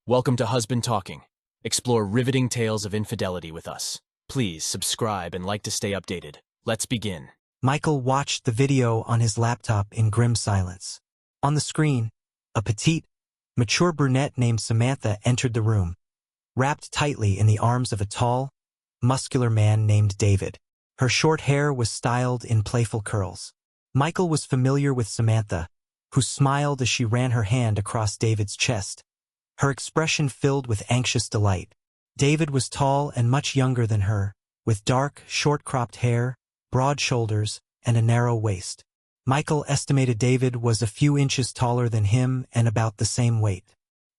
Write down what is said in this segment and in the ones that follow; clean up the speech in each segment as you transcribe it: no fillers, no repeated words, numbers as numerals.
Welcome to Husband Talking. Explore riveting tales of infidelity with us. Please subscribe and like to stay updated. Let's begin. Michael watched the video on his laptop in grim silence. On the screen, a petite, mature brunette named Samantha entered the room, wrapped tightly in the arms of a tall, muscular man named David. Her short hair was styled in playful curls. Michael was familiar with Samantha, who smiled as she ran her hand across David's chest, her expression filled with anxious delight. David was tall and much younger than her, with dark, short-cropped hair, broad shoulders, and a narrow waist. Michael estimated David was a few inches taller than him and about the same weight.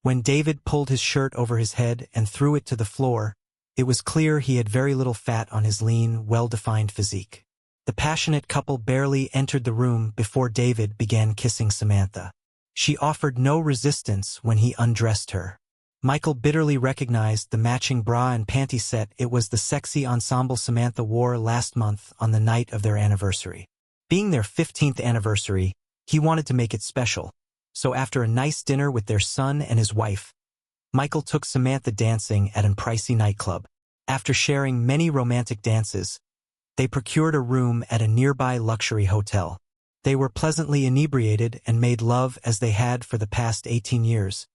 When David pulled his shirt over his head and threw it to the floor, it was clear he had very little fat on his lean, well-defined physique. The passionate couple barely entered the room before David began kissing Samantha. She offered no resistance when he undressed her. Michael bitterly recognized the matching bra and panty set. It was the sexy ensemble Samantha wore last month on the night of their anniversary. Being their 15th anniversary, he wanted to make it special. So after a nice dinner with their son and his wife, Michael took Samantha dancing at a pricey nightclub. After sharing many romantic dances, they procured a room at a nearby luxury hotel. They were pleasantly inebriated and made love as they had for the past 18 years,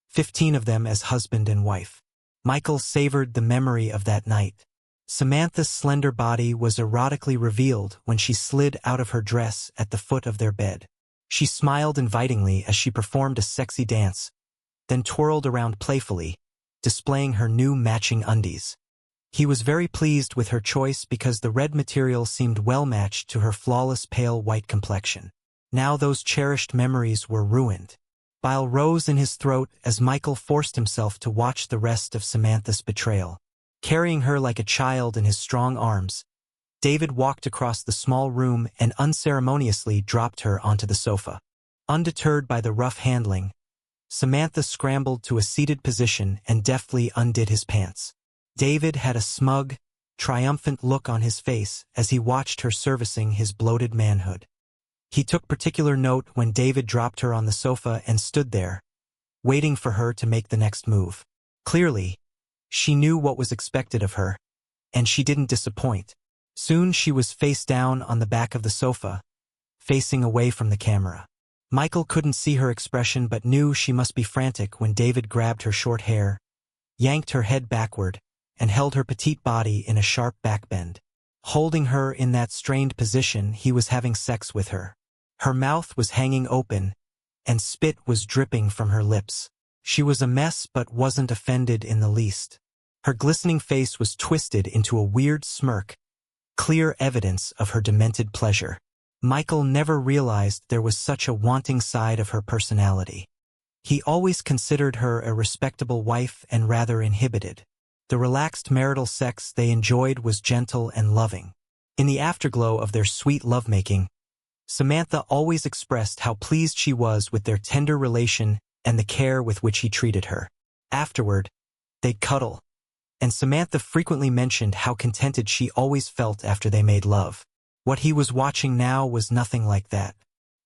15 of them as husband and wife. Michael savored the memory of that night. Samantha's slender body was erotically revealed when she slid out of her dress at the foot of their bed. She smiled invitingly as she performed a sexy dance, then twirled around playfully, displaying her new matching undies. He was very pleased with her choice because the red material seemed well-matched to her flawless pale white complexion. Now those cherished memories were ruined. Bile rose in his throat as Michael forced himself to watch the rest of Samantha's betrayal. Carrying her like a child in his strong arms, David walked across the small room and unceremoniously dropped her onto the sofa. Undeterred by the rough handling, Samantha scrambled to a seated position and deftly undid his pants. David had a smug, triumphant look on his face as he watched her servicing his bloated manhood. He took particular note when David dropped her on the sofa and stood there, waiting for her to make the next move. Clearly, she knew what was expected of her, and she didn't disappoint. Soon she was face down on the back of the sofa, facing away from the camera. Michael couldn't see her expression but knew she must be frantic when David grabbed her short hair, yanked her head backward, and held her petite body in a sharp backbend. Holding her in that strained position, he was having sex with her. Her mouth was hanging open, and spit was dripping from her lips. She was a mess but wasn't offended in the least. Her glistening face was twisted into a weird smirk, clear evidence of her demented pleasure. Michael never realized there was such a wanting side of her personality. He always considered her a respectable wife and rather inhibited. The relaxed marital sex they enjoyed was gentle and loving. In the afterglow of their sweet lovemaking, Samantha always expressed how pleased she was with their tender relation and the care with which he treated her. Afterward, they'd cuddle, and Samantha frequently mentioned how contented she always felt after they made love. What he was watching now was nothing like that.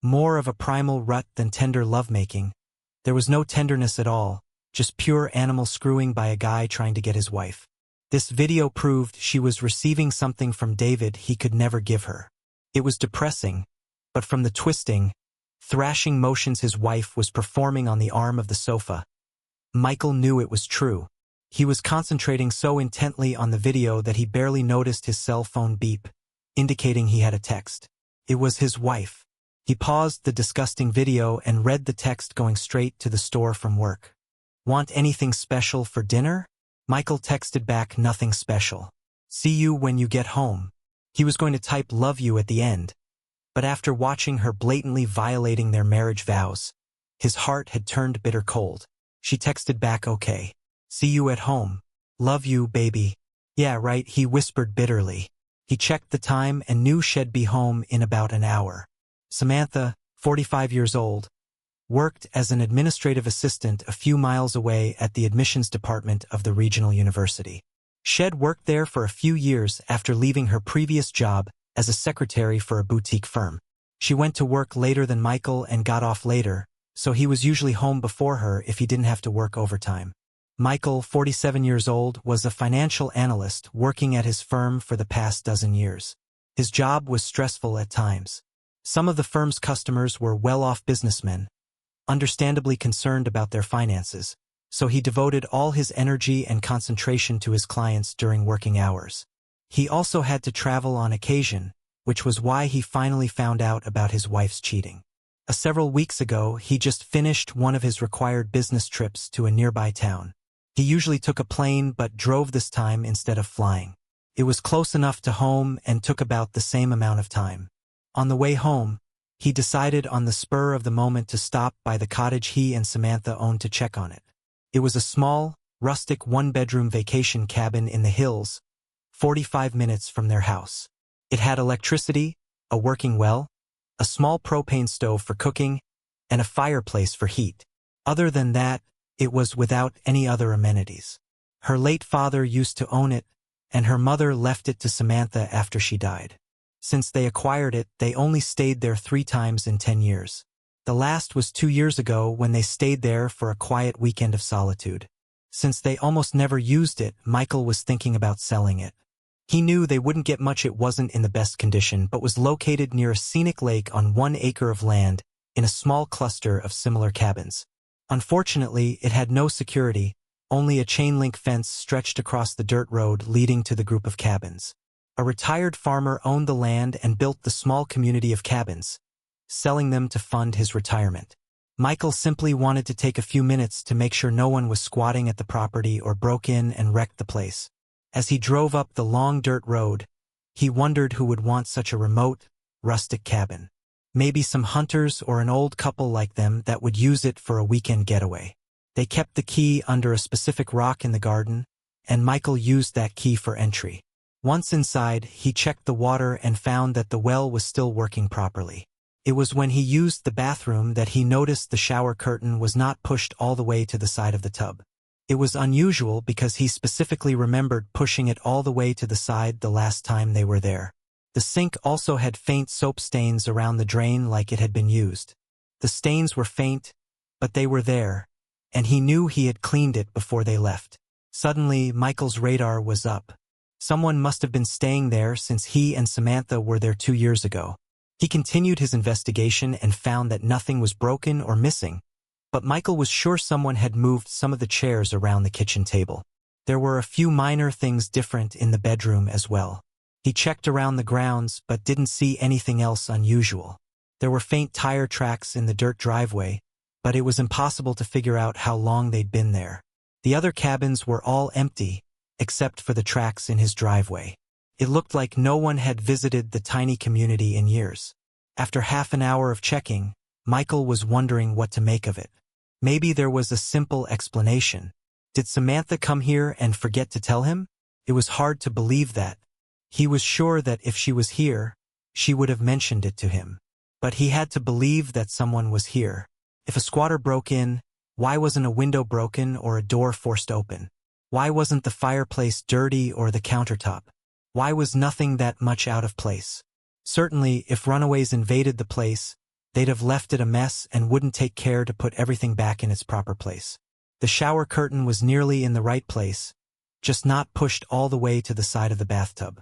More of a primal rut than tender lovemaking. There was no tenderness at all, just pure animal screwing by a guy trying to get his wife. This video proved she was receiving something from David he could never give her. It was depressing, but from the twisting, thrashing motions his wife was performing on the arm of the sofa, Michael knew it was true. He was concentrating so intently on the video that he barely noticed his cell phone beep, indicating he had a text. It was his wife. He paused the disgusting video and read the text going straight to the store from work. "Want anything special for dinner?" Michael texted back, "Nothing special. See you when you get home." He was going to type "love you" at the end, but after watching her blatantly violating their marriage vows, his heart had turned bitter cold. She texted back, "Okay. See you at home. Love you, baby." "Yeah, right," he whispered bitterly. He checked the time and knew she'd be home in about an hour. Samantha, 45 years old, worked as an administrative assistant a few miles away at the admissions department of the regional university. She'd worked there for a few years after leaving her previous job as a secretary for a boutique firm. She went to work later than Michael and got off later, so he was usually home before her if he didn't have to work overtime. Michael, 47 years old, was a financial analyst working at his firm for the past dozen years. His job was stressful at times. Some of the firm's customers were well-off businessmen, understandably concerned about their finances, so he devoted all his energy and concentration to his clients during working hours. He also had to travel on occasion, which was why he finally found out about his wife's cheating. Several weeks ago, he just finished one of his required business trips to a nearby town. He usually took a plane but drove this time instead of flying. It was close enough to home and took about the same amount of time. On the way home, he decided on the spur of the moment to stop by the cottage he and Samantha owned to check on it. It was a small, rustic one-bedroom vacation cabin in the hills, 45 minutes from their house. It had electricity, a working well, a small propane stove for cooking, and a fireplace for heat. Other than that, it was without any other amenities. Her late father used to own it, and her mother left it to Samantha after she died. Since they acquired it, they only stayed there 3 times in 10 years. The last was 2 years ago when they stayed there for a quiet weekend of solitude. Since they almost never used it, Michael was thinking about selling it. He knew they wouldn't get much. It wasn't in the best condition, but was located near a scenic lake on 1 acre of land in a small cluster of similar cabins. Unfortunately, it had no security, only a chain-link fence stretched across the dirt road leading to the group of cabins. A retired farmer owned the land and built the small community of cabins, selling them to fund his retirement. Michael simply wanted to take a few minutes to make sure no one was squatting at the property or broke in and wrecked the place. As he drove up the long dirt road, he wondered who would want such a remote, rustic cabin. Maybe some hunters or an old couple like them that would use it for a weekend getaway. They kept the key under a specific rock in the garden, and Michael used that key for entry. Once inside, he checked the water and found that the well was still working properly. It was when he used the bathroom that he noticed the shower curtain was not pushed all the way to the side of the tub. It was unusual because he specifically remembered pushing it all the way to the side the last time they were there. The sink also had faint soap stains around the drain like it had been used. The stains were faint, but they were there, and he knew he had cleaned it before they left. Suddenly, Michael's radar was up. Someone must have been staying there since he and Samantha were there 2 years ago. He continued his investigation and found that nothing was broken or missing, but Michael was sure someone had moved some of the chairs around the kitchen table. There were a few minor things different in the bedroom as well. He checked around the grounds but didn't see anything else unusual. There were faint tire tracks in the dirt driveway, but it was impossible to figure out how long they'd been there. The other cabins were all empty, except for the tracks in his driveway. It looked like no one had visited the tiny community in years. After half an hour of checking, Michael was wondering what to make of it. Maybe there was a simple explanation. Did Samantha come here and forget to tell him? It was hard to believe that. He was sure that if she was here, she would have mentioned it to him. But he had to believe that someone was here. If a squatter broke in, why wasn't a window broken or a door forced open? Why wasn't the fireplace dirty or the countertop? Why was nothing that much out of place? Certainly, if runaways invaded the place, they'd have left it a mess and wouldn't take care to put everything back in its proper place. The shower curtain was nearly in the right place, just not pushed all the way to the side of the bathtub.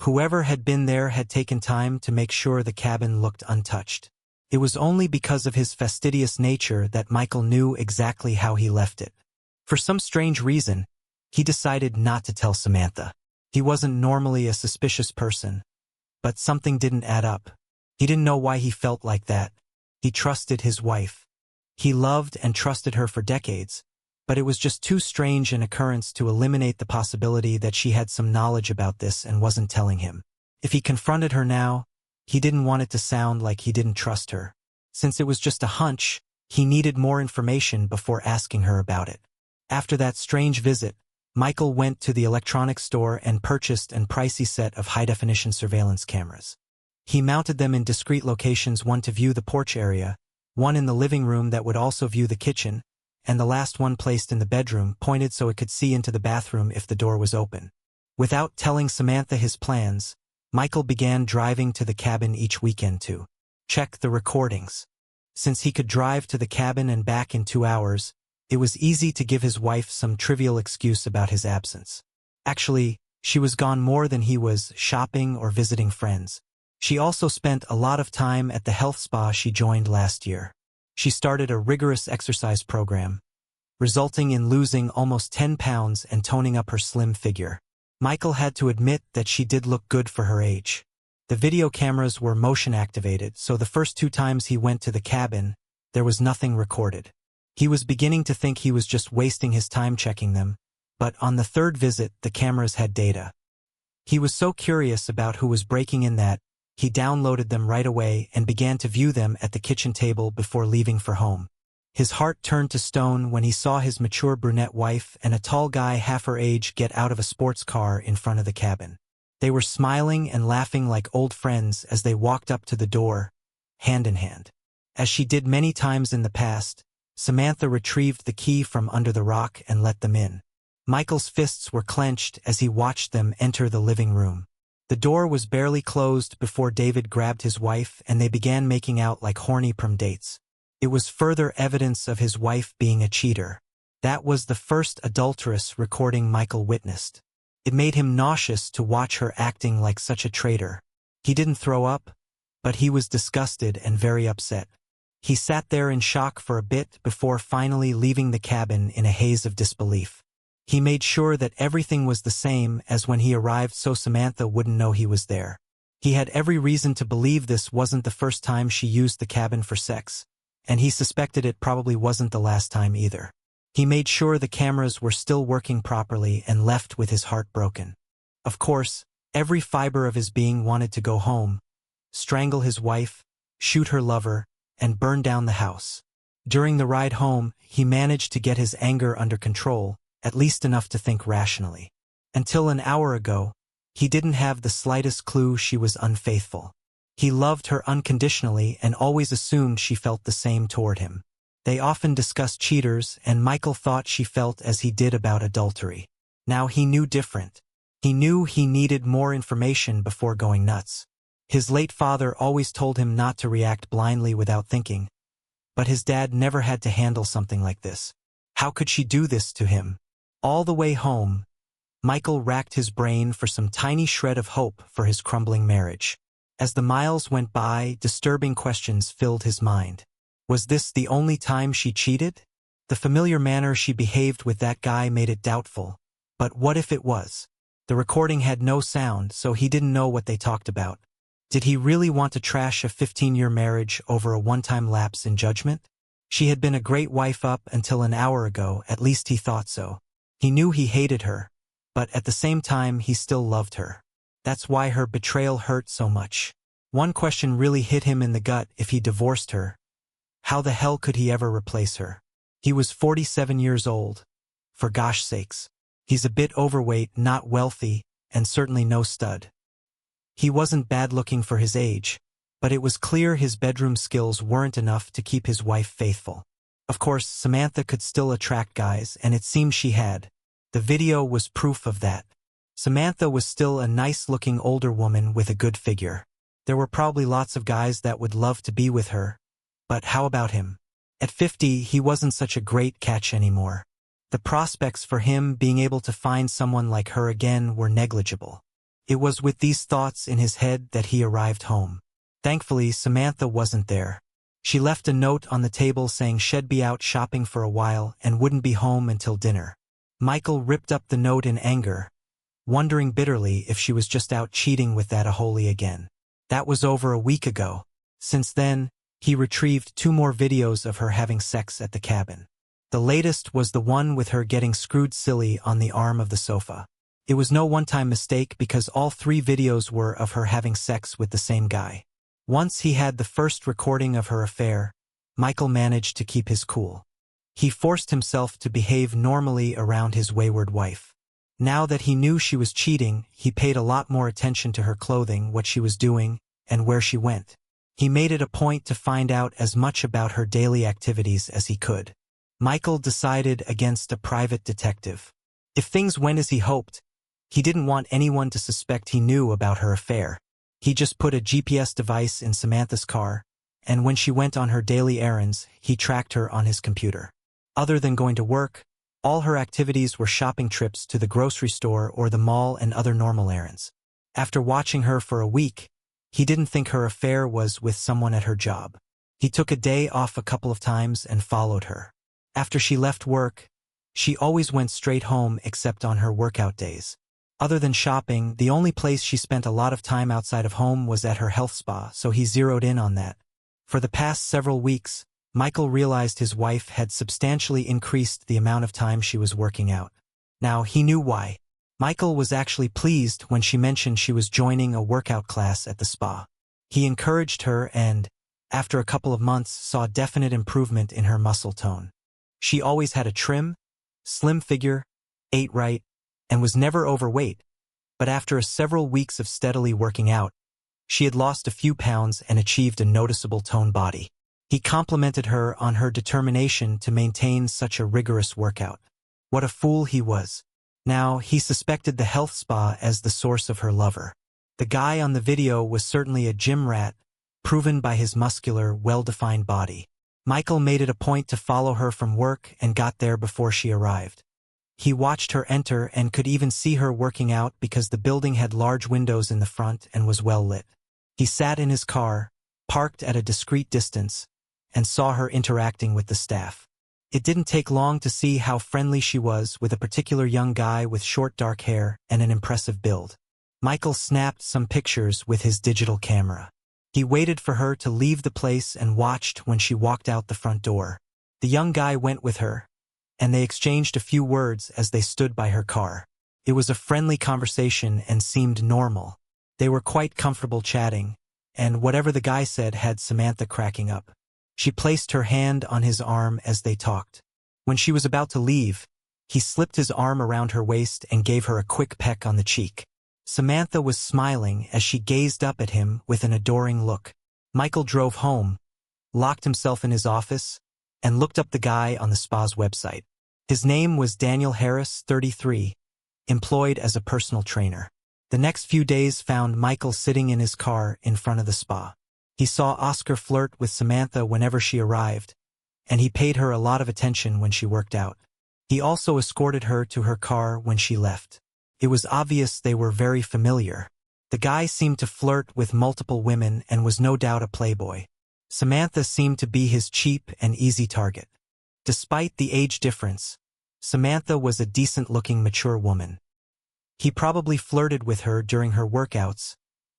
Whoever had been there had taken time to make sure the cabin looked untouched. It was only because of his fastidious nature that Michael knew exactly how he left it. For some strange reason, he decided not to tell Samantha. He wasn't normally a suspicious person, but something didn't add up. He didn't know why he felt like that. He trusted his wife. He loved and trusted her for decades, but it was just too strange an occurrence to eliminate the possibility that she had some knowledge about this and wasn't telling him. If he confronted her now, he didn't want it to sound like he didn't trust her. Since it was just a hunch, he needed more information before asking her about it. After that strange visit, Michael went to the electronics store and purchased an pricey set of high-definition surveillance cameras. He mounted them in discrete locations, one to view the porch area, one in the living room that would also view the kitchen, and the last one placed in the bedroom, pointed so it could see into the bathroom if the door was open. Without telling Samantha his plans, Michael began driving to the cabin each weekend to check the recordings. Since he could drive to the cabin and back in 2 hours, It was easy to give his wife some trivial excuse about his absence. Actually, she was gone more than he was, shopping or visiting friends. She also spent a lot of time at the health spa she joined last year. She started a rigorous exercise program, resulting in losing almost 10 pounds and toning up her slim figure. Michael had to admit that she did look good for her age. The video cameras were motion-activated, so the first 2 times he went to the cabin, there was nothing recorded. He was beginning to think he was just wasting his time checking them, but on the 3rd visit, the cameras had data. He was so curious about who was breaking in that he downloaded them right away and began to view them at the kitchen table before leaving for home. His heart turned to stone when he saw his mature brunette wife and a tall guy half her age get out of a sports car in front of the cabin. They were smiling and laughing like old friends as they walked up to the door, hand in hand. As she did many times in the past, Samantha retrieved the key from under the rock and let them in. Michael's fists were clenched as he watched them enter the living room. The door was barely closed before David grabbed his wife and they began making out like horny prom dates. It was further evidence of his wife being a cheater. That was the first adulterous recording Michael witnessed. It made him nauseous to watch her acting like such a traitor. He didn't throw up, but he was disgusted and very upset. He sat there in shock for a bit before finally leaving the cabin in a haze of disbelief. He made sure that everything was the same as when he arrived so Samantha wouldn't know he was there. He had every reason to believe this wasn't the first time she used the cabin for sex, and he suspected it probably wasn't the last time either. He made sure the cameras were still working properly and left with his heart broken. Of course, every fiber of his being wanted to go home, strangle his wife, shoot her lover, and burn down the house. During the ride home, he managed to get his anger under control, at least enough to think rationally. Until an hour ago, he didn't have the slightest clue she was unfaithful. He loved her unconditionally and always assumed she felt the same toward him. They often discussed cheaters, and Michael thought she felt as he did about adultery. Now he knew different. He knew he needed more information before going nuts. His late father always told him not to react blindly without thinking, but his dad never had to handle something like this. How could she do this to him? All the way home, Michael racked his brain for some tiny shred of hope for his crumbling marriage. As the miles went by, disturbing questions filled his mind. Was this the only time she cheated? The familiar manner she behaved with that guy made it doubtful. But what if it was? The recording had no sound, so he didn't know what they talked about. Did he really want to trash a 15-year marriage over a one-time lapse in judgment? She had been a great wife up until an hour ago, at least he thought so. He knew he hated her, but at the same time he still loved her. That's why her betrayal hurt so much. One question really hit him in the gut: if he divorced her, how the hell could he ever replace her? He was 47 years old. For gosh sakes. He's a bit overweight, not wealthy, and certainly no stud. He wasn't bad-looking for his age, but it was clear his bedroom skills weren't enough to keep his wife faithful. Of course, Samantha could still attract guys, and it seemed she had. The video was proof of that. Samantha was still a nice-looking older woman with a good figure. There were probably lots of guys that would love to be with her, but how about him? At 50, he wasn't such a great catch anymore. The prospects for him being able to find someone like her again were negligible. It was with these thoughts in his head that he arrived home. Thankfully, Samantha wasn't there. She left a note on the table saying she'd be out shopping for a while and wouldn't be home until dinner. Michael ripped up the note in anger, wondering bitterly if she was just out cheating with that Aholy again. That was over a week ago. Since then, he retrieved 2 more videos of her having sex at the cabin. The latest was the one with her getting screwed silly on the arm of the sofa. It was no one-time mistake because all 3 videos were of her having sex with the same guy. Once he had the first recording of her affair, Michael managed to keep his cool. He forced himself to behave normally around his wayward wife. Now that he knew she was cheating, he paid a lot more attention to her clothing, what she was doing, and where she went. He made it a point to find out as much about her daily activities as he could. Michael decided against a private detective. If things went as he hoped, he didn't want anyone to suspect he knew about her affair. He just put a GPS device in Samantha's car, and when she went on her daily errands, he tracked her on his computer. Other than going to work, all her activities were shopping trips to the grocery store or the mall and other normal errands. After watching her for a week, he didn't think her affair was with someone at her job. He took a day off a couple of times and followed her. After she left work, she always went straight home except on her workout days. Other than shopping, the only place she spent a lot of time outside of home was at her health spa, so he zeroed in on that. For the past several weeks, Michael realized his wife had substantially increased the amount of time she was working out. Now, he knew why. Michael was actually pleased when she mentioned she was joining a workout class at the spa. He encouraged her and, after a couple of months, saw definite improvement in her muscle tone. She always had a trim, slim figure, ate right, and was never overweight, but after several weeks of steadily working out, she had lost a few pounds and achieved a noticeable toned body. He complimented her on her determination to maintain such a rigorous workout. What a fool he was. Now, he suspected the health spa as the source of her lover. The guy on the video was certainly a gym rat, proven by his muscular, well-defined body. Michael made it a point to follow her from work and got there before she arrived. He watched her enter and could even see her working out because the building had large windows in the front and was well lit. He sat in his car, parked at a discreet distance, and saw her interacting with the staff. It didn't take long to see how friendly she was with a particular young guy with short dark hair and an impressive build. Michael snapped some pictures with his digital camera. He waited for her to leave the place and watched when she walked out the front door. The young guy went with her, and they exchanged a few words as they stood by her car. It was a friendly conversation and seemed normal. They were quite comfortable chatting, and whatever the guy said had Samantha cracking up. She placed her hand on his arm as they talked. When she was about to leave, he slipped his arm around her waist and gave her a quick peck on the cheek. Samantha was smiling as she gazed up at him with an adoring look. Michael drove home, locked himself in his office, and looked up the guy on the spa's website. His name was Daniel Harris, 33, employed as a personal trainer. The next few days found Michael sitting in his car in front of the spa. He saw Oscar flirt with Samantha whenever she arrived, and he paid her a lot of attention when she worked out. He also escorted her to her car when she left. It was obvious they were very familiar. The guy seemed to flirt with multiple women and was no doubt a playboy. Samantha seemed to be his cheap and easy target. Despite the age difference, Samantha was a decent-looking mature woman. He probably flirted with her during her workouts,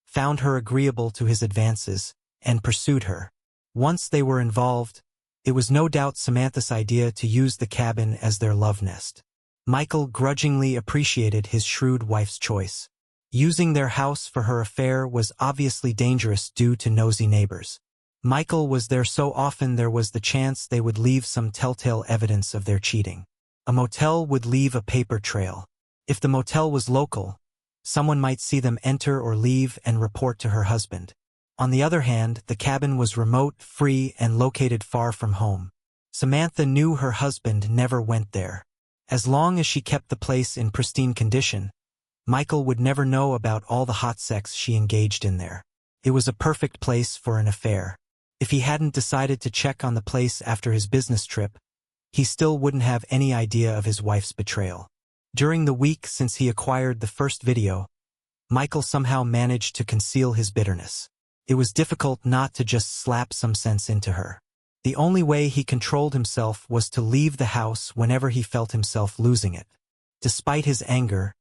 found her agreeable to his advances, and pursued her. Once they were involved, it was no doubt Samantha's idea to use the cabin as their love nest. Michael grudgingly appreciated his shrewd wife's choice. Using their house for her affair was obviously dangerous due to nosy neighbors. Michael was there so often there was the chance they would leave some telltale evidence of their cheating. A motel would leave a paper trail. If the motel was local, someone might see them enter or leave and report to her husband. On the other hand, the cabin was remote, free, and located far from home. Samantha knew her husband never went there. As long as she kept the place in pristine condition, Michael would never know about all the hot sex she engaged in there. It was a perfect place for an affair. If he hadn't decided to check on the place after his business trip, he still wouldn't have any idea of his wife's betrayal. During the week since he acquired the first video, Michael somehow managed to conceal his bitterness. It was difficult not to just slap some sense into her. The only way he controlled himself was to leave the house whenever he felt himself losing it. Despite his anger,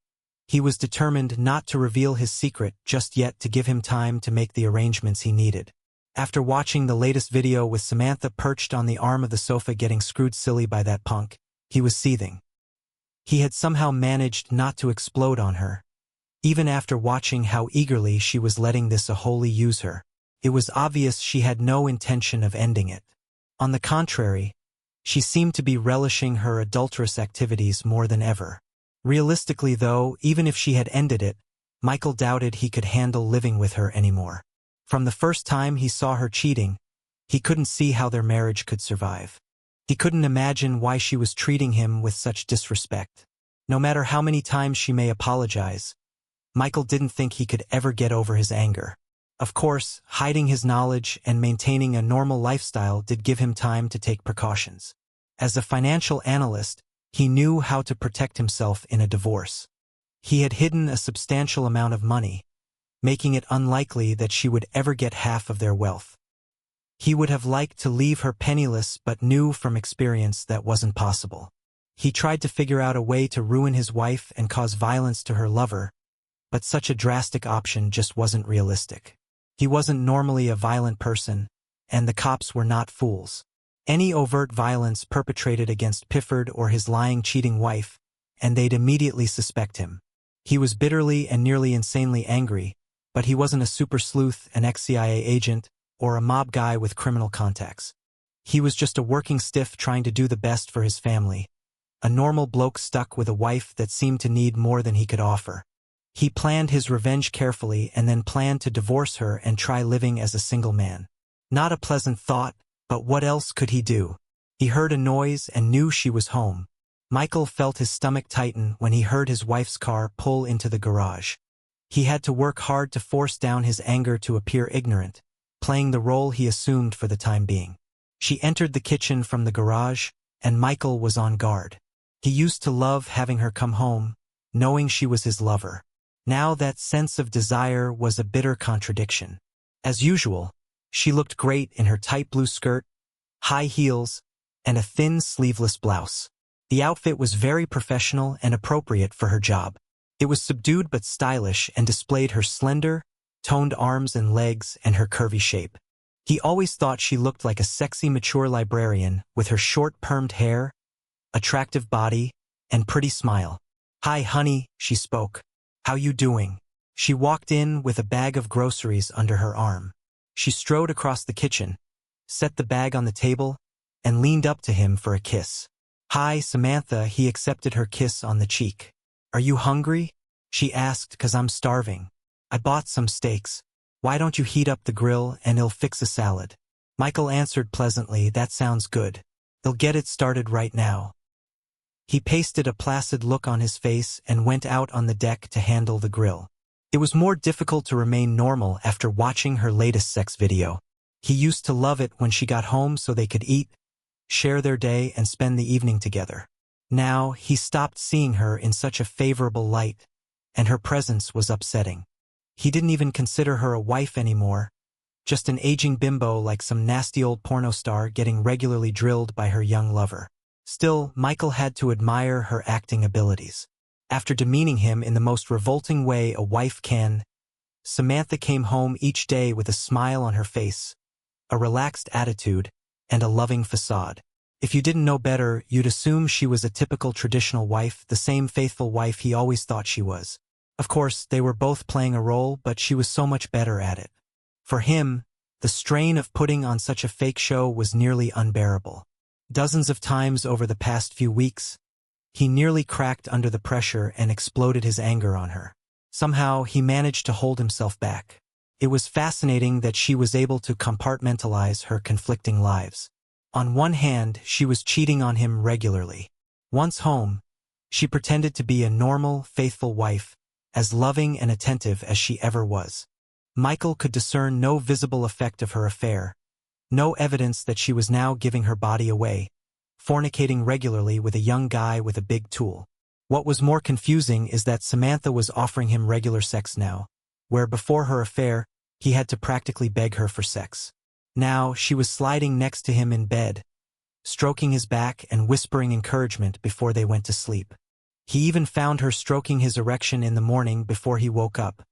he was determined not to reveal his secret just yet to give him time to make the arrangements he needed. After watching the latest video with Samantha perched on the arm of the sofa getting screwed silly by that punk, he was seething. He had somehow managed not to explode on her, even after watching how eagerly she was letting this Aholy use her. It was obvious she had no intention of ending it. On the contrary, she seemed to be relishing her adulterous activities more than ever. Realistically though, even if she had ended it, Michael doubted he could handle living with her anymore. From the first time he saw her cheating, he couldn't see how their marriage could survive. He couldn't imagine why she was treating him with such disrespect. No matter how many times she may apologize, Michael didn't think he could ever get over his anger. Of course, hiding his knowledge and maintaining a normal lifestyle did give him time to take precautions. As a financial analyst, he knew how to protect himself in a divorce. He had hidden a substantial amount of money, making it unlikely that she would ever get half of their wealth. He would have liked to leave her penniless but knew from experience that wasn't possible. He tried to figure out a way to ruin his wife and cause violence to her lover, but such a drastic option just wasn't realistic. He wasn't normally a violent person, and the cops were not fools. Any overt violence perpetrated against Pifford or his lying, cheating wife, and they'd immediately suspect him. He was bitterly and nearly insanely angry, but he wasn't a super sleuth, an ex-CIA agent, or a mob guy with criminal contacts. He was just a working stiff trying to do the best for his family, a normal bloke stuck with a wife that seemed to need more than he could offer. He planned his revenge carefully and then planned to divorce her and try living as a single man. Not a pleasant thought, but what else could he do? He heard a noise and knew she was home. Michael felt his stomach tighten when he heard his wife's car pull into the garage. He had to work hard to force down his anger to appear ignorant, playing the role he assumed for the time being. She entered the kitchen from the garage, and Michael was on guard. He used to love having her come home, knowing she was his lover. Now that sense of desire was a bitter contradiction. As usual, she looked great in her tight blue skirt, high heels, and a thin sleeveless blouse. The outfit was very professional and appropriate for her job. It was subdued but stylish and displayed her slender, toned arms and legs and her curvy shape. He always thought she looked like a sexy, mature librarian with her short permed hair, attractive body, and pretty smile. "Hi, honey," she spoke. "How you doing?" She walked in with a bag of groceries under her arm. She strode across the kitchen, set the bag on the table, and leaned up to him for a kiss. "Hi, Samantha," he accepted her kiss on the cheek. "Are you hungry?" she asked. "'Cause I'm starving. I bought some steaks. Why don't you heat up the grill and I'll fix a salad?" Michael answered pleasantly, "That sounds good. They'll get it started right now." He pasted a placid look on his face and went out on the deck to handle the grill. It was more difficult to remain normal after watching her latest sex video. He used to love it when she got home so they could eat, share their day, and spend the evening together. Now, he stopped seeing her in such a favorable light, and her presence was upsetting. He didn't even consider her a wife anymore, just an aging bimbo like some nasty old porno star getting regularly drilled by her young lover. Still, Michael had to admire her acting abilities. After demeaning him in the most revolting way a wife can, Samantha came home each day with a smile on her face, a relaxed attitude, and a loving facade. If you didn't know better, you'd assume she was a typical traditional wife, the same faithful wife he always thought she was. Of course, they were both playing a role, but she was so much better at it. For him, the strain of putting on such a fake show was nearly unbearable. Dozens of times over the past few weeks, he nearly cracked under the pressure and exploded his anger on her. Somehow, he managed to hold himself back. It was fascinating that she was able to compartmentalize her conflicting lives. On one hand, she was cheating on him regularly. Once home, she pretended to be a normal, faithful wife, as loving and attentive as she ever was. Michael could discern no visible effect of her affair, no evidence that she was now giving her body away, fornicating regularly with a young guy with a big tool. What was more confusing is that Samantha was offering him regular sex now, where before her affair, he had to practically beg her for sex. Now, she was sliding next to him in bed, stroking his back and whispering encouragement before they went to sleep. He even found her stroking his erection in the morning before he woke up,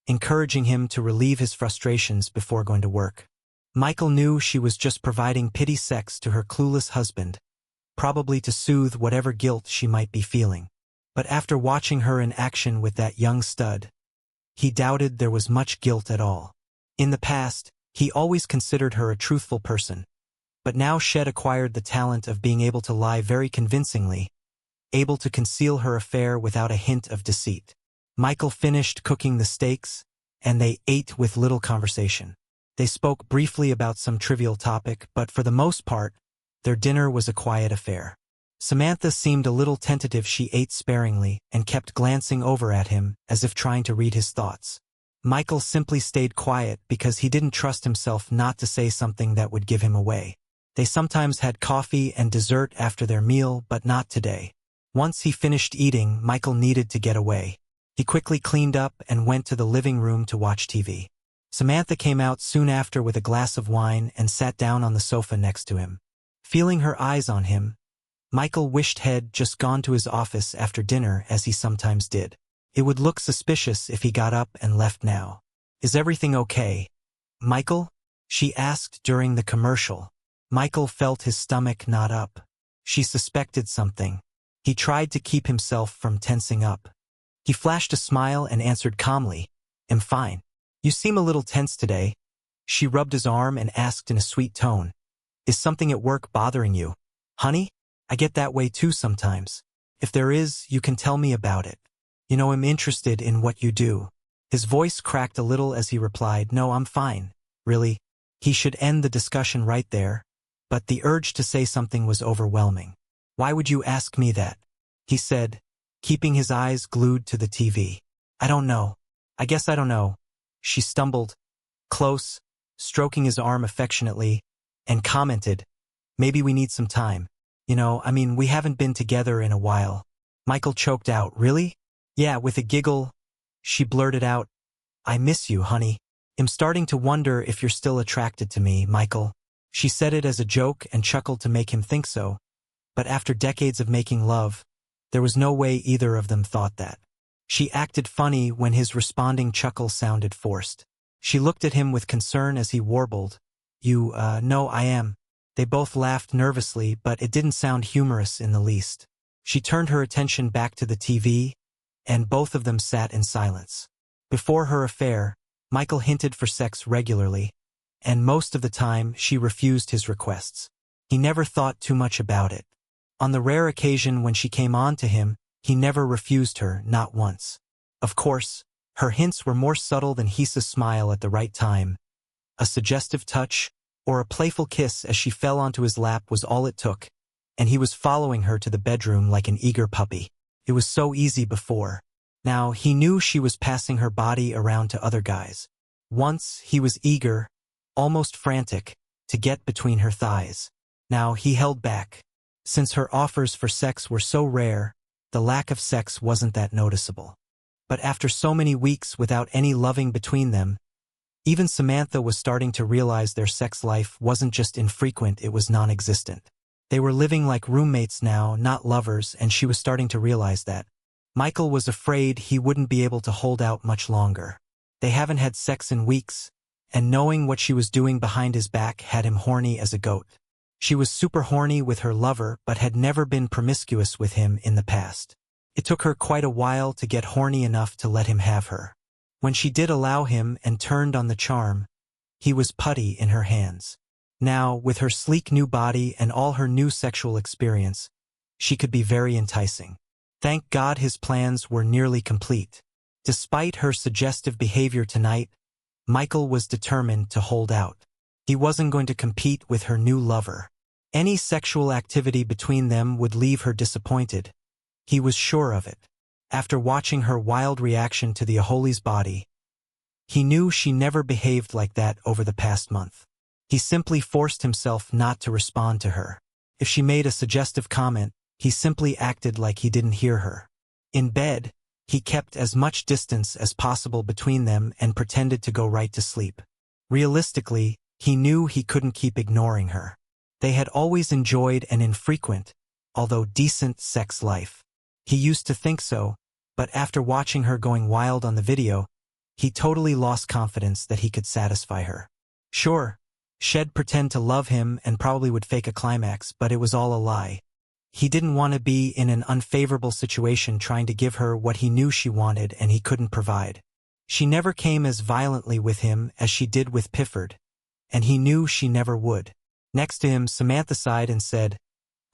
encouraging him to relieve his frustrations before going to work. Michael knew she was just providing pity sex to her clueless husband, probably to soothe whatever guilt she might be feeling. But after watching her in action with that young stud, he doubted there was much guilt at all. In the past, he always considered her a truthful person, but now Shed acquired the talent of being able to lie very convincingly, able to conceal her affair without a hint of deceit. Michael finished cooking the steaks, and they ate with little conversation. They spoke briefly about some trivial topic, but for the most part, their dinner was a quiet affair. Samantha seemed a little tentative. She ate sparingly and kept glancing over at him as if trying to read his thoughts. Michael simply stayed quiet because he didn't trust himself not to say something that would give him away. They sometimes had coffee and dessert after their meal, but not today. Once he finished eating, Michael needed to get away. He quickly cleaned up and went to the living room to watch TV. Samantha came out soon after with a glass of wine and sat down on the sofa next to him. Feeling her eyes on him, Michael wished he'd just gone to his office after dinner as he sometimes did. It would look suspicious if he got up and left now. "Is everything okay, Michael?" she asked during the commercial. Michael felt his stomach knot up. She suspected something. He tried to keep himself from tensing up. He flashed a smile and answered calmly, "I'm fine." "You seem a little tense today." She rubbed his arm and asked in a sweet tone, "Is something at work bothering you?" "Honey, I get that way too sometimes. If there is, you can tell me about it. You know, I'm interested in what you do." His voice cracked a little as he replied, "No, I'm fine, really." He should end the discussion right there, but the urge to say something was overwhelming. "Why would you ask me that?" he said, keeping his eyes glued to the TV. "I don't know. I guess I don't know." She stumbled close, stroking his arm affectionately, and commented, "Maybe we need some time. You know, we haven't been together in a while." Michael choked out, "Really?" "Yeah," with a giggle, she blurted out, "I miss you, honey. I'm starting to wonder if you're still attracted to me, Michael." She said it as a joke and chuckled to make him think so, but after decades of making love, there was no way either of them thought that. She acted funny when his responding chuckle sounded forced. She looked at him with concern as he warbled, No, I am." They both laughed nervously, but it didn't sound humorous in the least. She turned her attention back to the TV, and both of them sat in silence. Before her affair, Michael hinted for sex regularly, and most of the time she refused his requests. He never thought too much about it. On the rare occasion when she came on to him, he never refused her, not once. Of course, her hints were more subtle than Hisa's smile at the right time. A suggestive touch, or a playful kiss as she fell onto his lap was all it took, and he was following her to the bedroom like an eager puppy. It was so easy before. Now, he knew she was passing her body around to other guys. Once, he was eager, almost frantic, to get between her thighs. Now, he held back. Since her offers for sex were so rare, the lack of sex wasn't that noticeable. But after so many weeks without any loving between them, even Samantha was starting to realize their sex life wasn't just infrequent, it was non-existent. They were living like roommates now, not lovers, and she was starting to realize that. Michael was afraid he wouldn't be able to hold out much longer. They haven't had sex in weeks, and knowing what she was doing behind his back had him horny as a goat. She was super horny with her lover but had never been promiscuous with him in the past. It took her quite a while to get horny enough to let him have her. When she did allow him and turned on the charm, he was putty in her hands. Now, with her sleek new body and all her new sexual experience, she could be very enticing. Thank God his plans were nearly complete. Despite her suggestive behavior tonight, Michael was determined to hold out. He wasn't going to compete with her new lover. Any sexual activity between them would leave her disappointed. He was sure of it. After watching her wild reaction to the Aholi's body, he knew she never behaved like that over the past month. He simply forced himself not to respond to her. If she made a suggestive comment, he simply acted like he didn't hear her. In bed, he kept as much distance as possible between them and pretended to go right to sleep. Realistically, he knew he couldn't keep ignoring her. They had always enjoyed an infrequent, although decent sex life. He used to think so, but after watching her going wild on the video, he totally lost confidence that he could satisfy her. Sure, she'd pretend to love him and probably would fake a climax, but it was all a lie. He didn't want to be in an unfavorable situation trying to give her what he knew she wanted and he couldn't provide. She never came as violently with him as she did with Pifford, and he knew she never would. Next to him, Samantha sighed and said,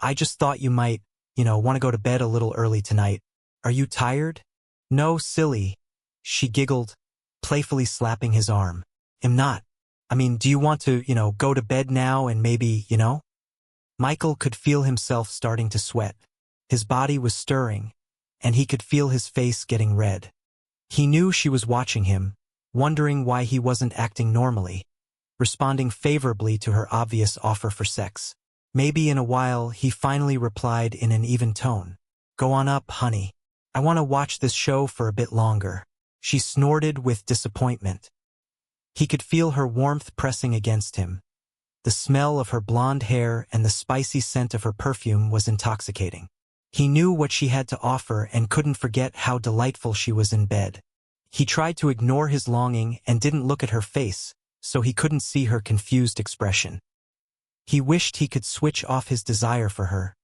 "I just thought you might, want to go to bed a little early tonight. Are you tired?" "No, silly," she giggled, playfully slapping his arm. "I'm not. Do you want to, go to bed now and maybe, Michael could feel himself starting to sweat. His body was stirring, and he could feel his face getting red. He knew she was watching him, wondering why he wasn't acting normally. responding favorably to her obvious offer for sex. Maybe in a while, he finally replied in an even tone. "Go on up, honey. I want to watch this show for a bit longer." She snorted with disappointment. He could feel her warmth pressing against him. The smell of her blonde hair and the spicy scent of her perfume was intoxicating. He knew what she had to offer and couldn't forget how delightful she was in bed. He tried to ignore his longing and didn't look at her face, so he couldn't see her confused expression. He wished he could switch off his desire for her,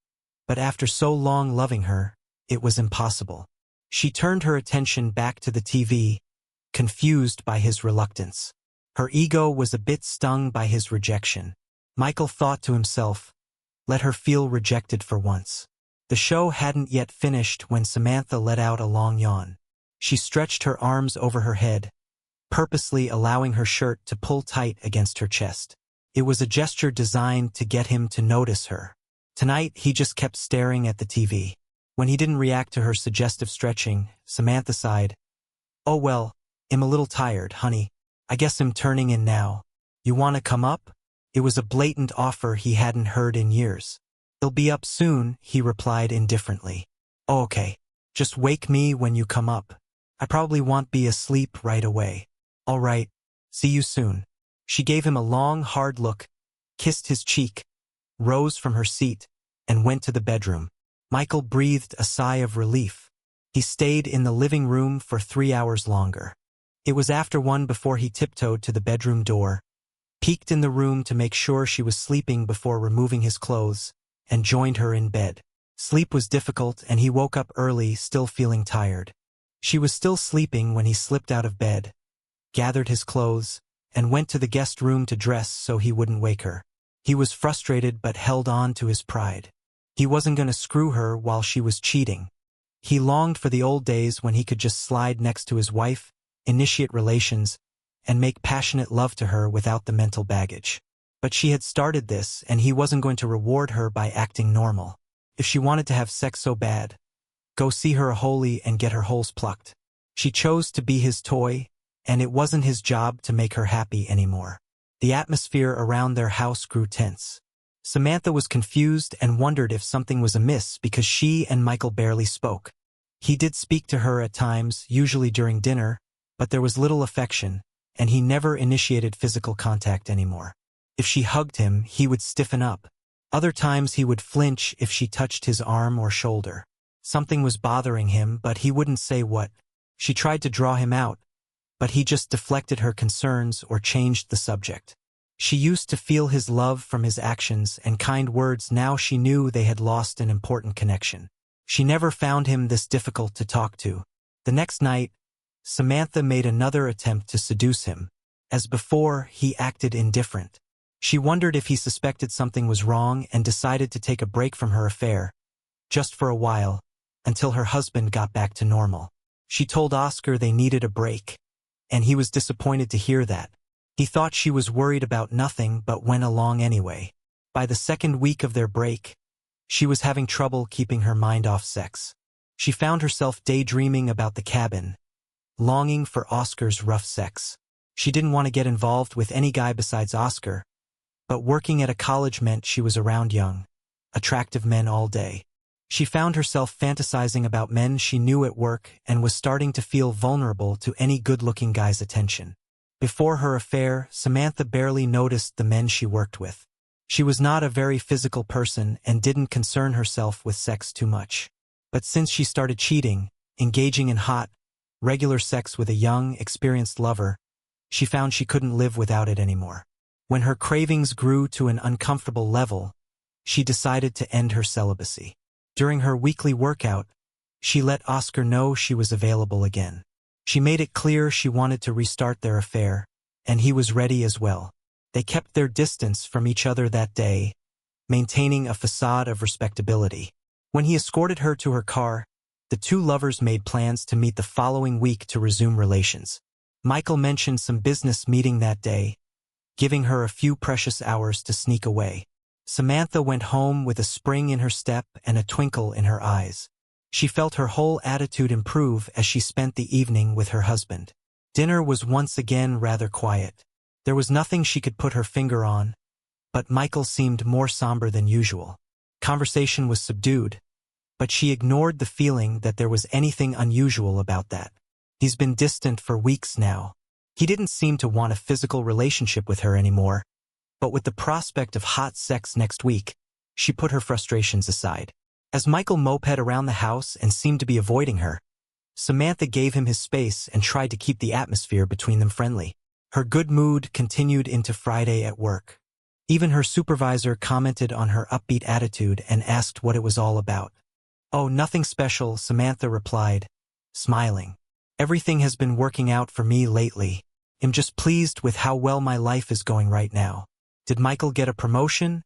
but after so long loving her, it was impossible. She turned her attention back to the TV, confused by his reluctance. Her ego was a bit stung by his rejection. Michael thought to himself, let her feel rejected for once. The show hadn't yet finished when Samantha let out a long yawn. She stretched her arms over her head, purposely allowing her shirt to pull tight against her chest. It was a gesture designed to get him to notice her. Tonight, he just kept staring at the TV. When he didn't react to her suggestive stretching, Samantha sighed. "Oh well, I'm a little tired, honey. I guess I'm turning in now. You want to come up?" It was a blatant offer he hadn't heard in years. "They'll be up soon," he replied indifferently. "Oh, okay. Just wake me when you come up. I probably won't be asleep right away." "All right. See you soon." She gave him a long, hard look, kissed his cheek, rose from her seat, and went to the bedroom. Michael breathed a sigh of relief. He stayed in the living room for 3 hours longer. It was after 1 before he tiptoed to the bedroom door, peeked in the room to make sure she was sleeping before removing his clothes, and joined her in bed. Sleep was difficult, and he woke up early, still feeling tired. She was still sleeping when he slipped out of bed, gathered his clothes, and went to the guest room to dress so he wouldn't wake her. He was frustrated but held on to his pride. He wasn't going to screw her while she was cheating. He longed for the old days when he could just slide next to his wife, initiate relations, and make passionate love to her without the mental baggage. But she had started this, and he wasn't going to reward her by acting normal. If she wanted to have sex so bad, go see her a holy and get her holes plucked. She chose to be his toy, and it wasn't his job to make her happy anymore. The atmosphere around their house grew tense. Samantha was confused and wondered if something was amiss because she and Michael barely spoke. He did speak to her at times, usually during dinner, but there was little affection, and he never initiated physical contact anymore. If she hugged him, he would stiffen up. Other times he would flinch if she touched his arm or shoulder. Something was bothering him, but he wouldn't say what. She tried to draw him out, but he just deflected her concerns or changed the subject. She used to feel his love from his actions and kind words. Now she knew they had lost an important connection. She never found him this difficult to talk to. The next night, Samantha made another attempt to seduce him. As before, he acted indifferent. She wondered if he suspected something was wrong and decided to take a break from her affair, just for a while, until her husband got back to normal. She told Oscar they needed a break, and he was disappointed to hear that. He thought she was worried about nothing but went along anyway. By the second week of their break, she was having trouble keeping her mind off sex. She found herself daydreaming about the cabin, longing for Oscar's rough sex. She didn't want to get involved with any guy besides Oscar, but working at a college meant she was around young, attractive men all day. She found herself fantasizing about men she knew at work and was starting to feel vulnerable to any good-looking guy's attention. Before her affair, Samantha barely noticed the men she worked with. She was not a very physical person and didn't concern herself with sex too much. But since she started cheating, engaging in hot, regular sex with a young, experienced lover, she found she couldn't live without it anymore. When her cravings grew to an uncomfortable level, she decided to end her celibacy. During her weekly workout, she let Oscar know she was available again. She made it clear she wanted to restart their affair, and he was ready as well. They kept their distance from each other that day, maintaining a facade of respectability. When he escorted her to her car, the two lovers made plans to meet the following week to resume relations. Michael mentioned some business meeting that day, giving her a few precious hours to sneak away. Samantha went home with a spring in her step and a twinkle in her eyes. She felt her whole attitude improve as she spent the evening with her husband. Dinner was once again rather quiet. There was nothing she could put her finger on, but Michael seemed more somber than usual. Conversation was subdued, but she ignored the feeling that there was anything unusual about that. He's been distant for weeks now. He didn't seem to want a physical relationship with her anymore, but with the prospect of hot sex next week, she put her frustrations aside. As Michael moped around the house and seemed to be avoiding her, Samantha gave him his space and tried to keep the atmosphere between them friendly. Her good mood continued into Friday at work. Even her supervisor commented on her upbeat attitude and asked what it was all about. "Oh, nothing special," Samantha replied, smiling. "Everything has been working out for me lately. I'm just pleased with how well my life is going right now." "Did Michael get a promotion?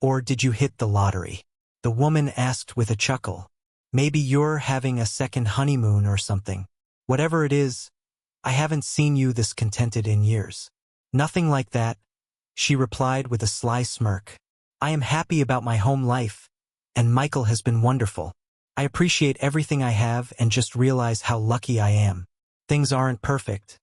Or did you hit the lottery?" the woman asked with a chuckle. "Maybe you're having a second honeymoon or something. Whatever it is, I haven't seen you this contented in years." "Nothing like that," she replied with a sly smirk. "I am happy about my home life, and Michael has been wonderful. I appreciate everything I have and just realize how lucky I am. Things aren't perfect,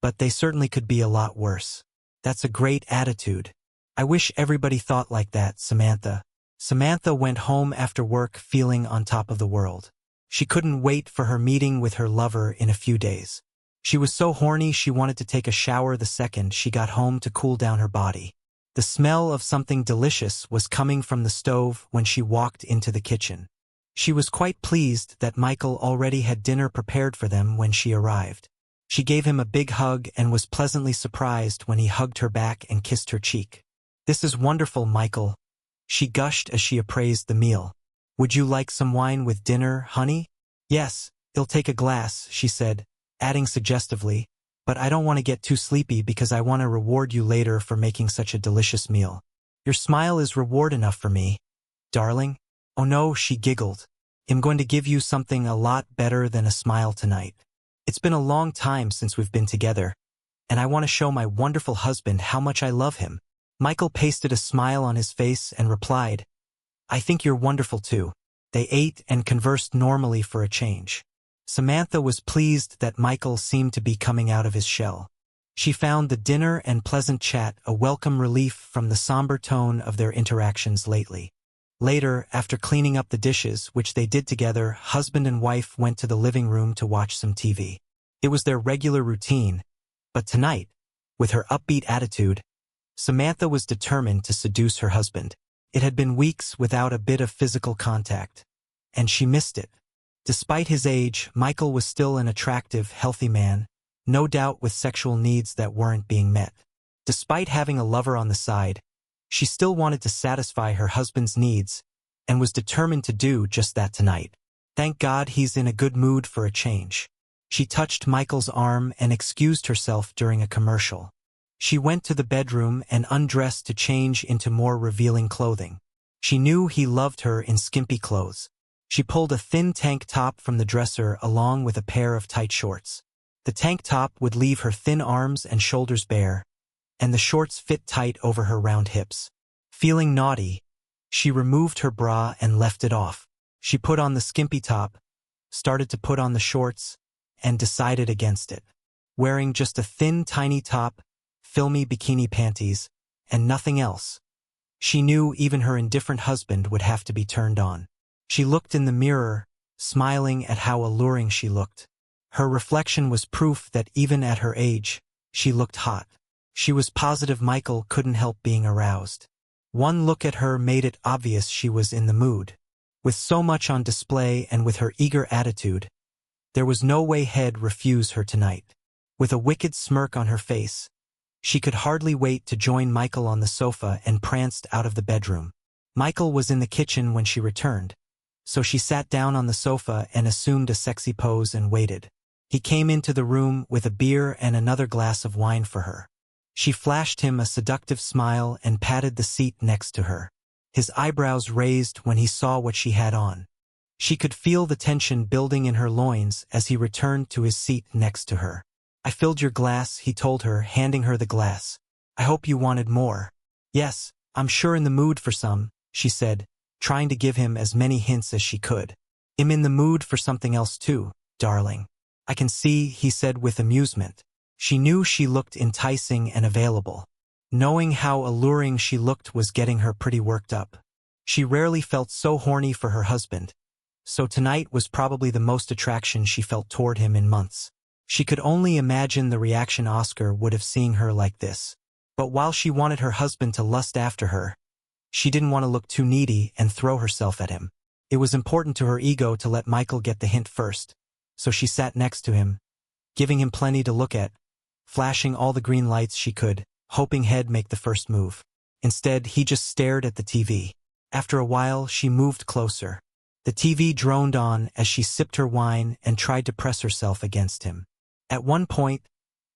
but they certainly could be a lot worse." "That's a great attitude. I wish everybody thought like that, Samantha." Samantha went home after work feeling on top of the world. She couldn't wait for her meeting with her lover in a few days. She was so horny she wanted to take a shower the second she got home to cool down her body. The smell of something delicious was coming from the stove when she walked into the kitchen. She was quite pleased that Michael already had dinner prepared for them when she arrived. She gave him a big hug and was pleasantly surprised when he hugged her back and kissed her cheek. "This is wonderful, Michael," she gushed as she appraised the meal. "Would you like some wine with dinner, honey?" "Yes, I'll take a glass," she said, adding suggestively, "but I don't want to get too sleepy because I want to reward you later for making such a delicious meal." "Your smile is reward enough for me, darling." "Oh no," she giggled. "I'm going to give you something a lot better than a smile tonight. It's been a long time since we've been together, and I want to show my wonderful husband how much I love him." Michael pasted a smile on his face and replied, "I think you're wonderful too." They ate and conversed normally for a change. Samantha was pleased that Michael seemed to be coming out of his shell. She found the dinner and pleasant chat a welcome relief from the somber tone of their interactions lately. Later, after cleaning up the dishes, which they did together, husband and wife went to the living room to watch some TV. It was their regular routine, but tonight, with her upbeat attitude, Samantha was determined to seduce her husband. It had been weeks without a bit of physical contact, and she missed it. Despite his age, Michael was still an attractive, healthy man, no doubt with sexual needs that weren't being met. Despite having a lover on the side, she still wanted to satisfy her husband's needs and was determined to do just that tonight. Thank God he's in a good mood for a change. She touched Michael's arm and excused herself during a commercial. She went to the bedroom and undressed to change into more revealing clothing. She knew he loved her in skimpy clothes. She pulled a thin tank top from the dresser along with a pair of tight shorts. The tank top would leave her thin arms and shoulders bare, and the shorts fit tight over her round hips. Feeling naughty, she removed her bra and left it off. She put on the skimpy top, started to put on the shorts, and decided against it. Wearing just a thin, tiny top, filmy bikini panties, and nothing else, she knew even her indifferent husband would have to be turned on. She looked in the mirror, smiling at how alluring she looked. Her reflection was proof that even at her age, she looked hot. She was positive Michael couldn't help being aroused. One look at her made it obvious she was in the mood. With so much on display and with her eager attitude, there was no way he'd refuse her tonight. With a wicked smirk on her face, she could hardly wait to join Michael on the sofa and pranced out of the bedroom. Michael was in the kitchen when she returned, so she sat down on the sofa and assumed a sexy pose and waited. He came into the room with a beer and another glass of wine for her. She flashed him a seductive smile and patted the seat next to her. His eyebrows raised when he saw what she had on. She could feel the tension building in her loins as he returned to his seat next to her. "I filled your glass," he told her, handing her the glass. "I hope you wanted more." "Yes, I'm sure in the mood for some," she said, trying to give him as many hints as she could. "I'm in the mood for something else too, darling." "I can see," he said with amusement. She knew she looked enticing and available. Knowing how alluring she looked was getting her pretty worked up. She rarely felt so horny for her husband, so tonight was probably the most attraction she felt toward him in months. She could only imagine the reaction Oscar would have seeing her like this. But while she wanted her husband to lust after her, she didn't want to look too needy and throw herself at him. It was important to her ego to let Michael get the hint first, so she sat next to him, giving him plenty to look at, flashing all the green lights she could, hoping he'd make the first move. Instead, he just stared at the TV. After a while, she moved closer. The TV droned on as she sipped her wine and tried to press herself against him. At one point,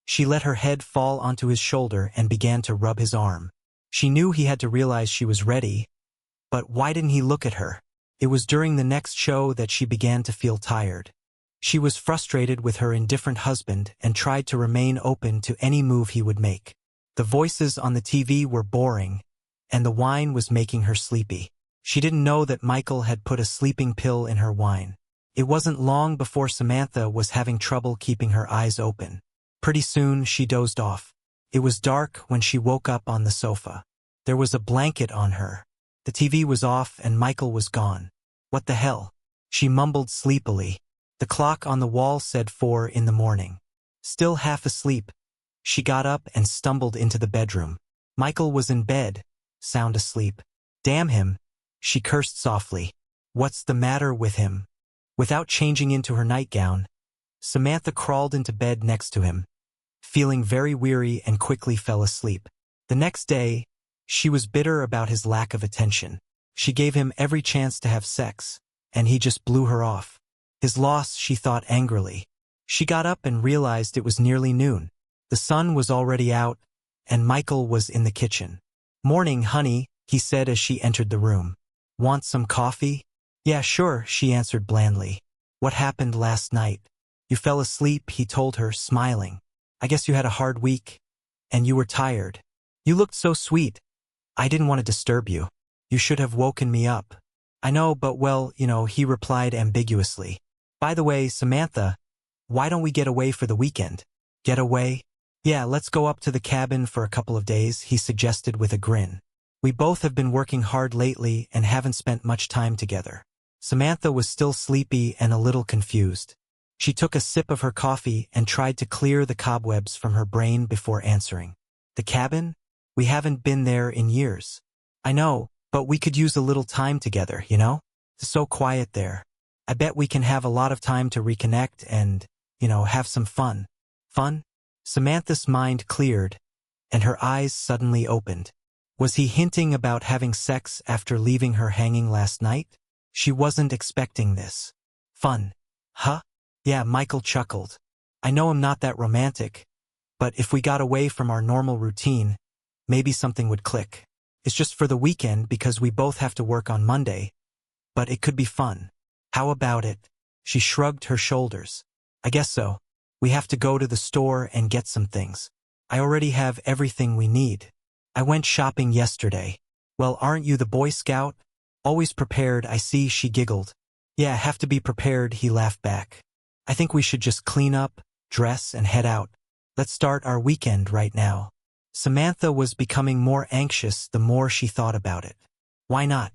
she let her head fall onto his shoulder and began to rub his arm. She knew he had to realize she was ready, but why didn't he look at her? It was during the next show that she began to feel tired. She was frustrated with her indifferent husband and tried to remain open to any move he would make. The voices on the TV were boring, and the wine was making her sleepy. She didn't know that Michael had put a sleeping pill in her wine. It wasn't long before Samantha was having trouble keeping her eyes open. Pretty soon, she dozed off. It was dark when she woke up on the sofa. There was a blanket on her. The TV was off and Michael was gone. What the hell? She mumbled sleepily. The clock on the wall said 4 in the morning. Still half asleep, she got up and stumbled into the bedroom. Michael was in bed, sound asleep. Damn him, she cursed softly. What's the matter with him? Without changing into her nightgown, Samantha crawled into bed next to him, feeling very weary and quickly fell asleep. The next day, she was bitter about his lack of attention. She gave him every chance to have sex, and he just blew her off. His loss, she thought angrily. She got up and realized it was nearly noon. The sun was already out, and Michael was in the kitchen. "Morning, honey," he said as she entered the room. "Want some coffee?" "Yeah, sure," she answered blandly. "What happened last night?" "You fell asleep," he told her, smiling. "I guess you had a hard week, and you were tired. You looked so sweet. I didn't want to disturb you. You should have woken me up." "I know, but well, he replied ambiguously. "By the way, Samantha, why don't we get away for the weekend?" "Get away?" "Yeah, let's go up to the cabin for a couple of days," he suggested with a grin. "We both have been working hard lately and haven't spent much time together." Samantha was still sleepy and a little confused. She took a sip of her coffee and tried to clear the cobwebs from her brain before answering. "The cabin? We haven't been there in years." "I know, but we could use a little time together, It's so quiet there. I bet we can have a lot of time to reconnect and, have some fun." "Fun?" Samantha's mind cleared, and her eyes suddenly opened. Was he hinting about having sex after leaving her hanging last night? She wasn't expecting this. "Fun? Huh?" "Yeah," Michael chuckled. "I know I'm not that romantic, but if we got away from our normal routine, maybe something would click. It's just for the weekend because we both have to work on Monday, but it could be fun. How about it?" She shrugged her shoulders. "I guess so. We have to go to the store and get some things. I already have everything we need. I went shopping yesterday." "Well, aren't you the Boy Scout? Always prepared, I see," she giggled. "Yeah, have to be prepared," he laughed back. "I think we should just clean up, dress, and head out. Let's start our weekend right now." Samantha was becoming more anxious the more she thought about it. Why not?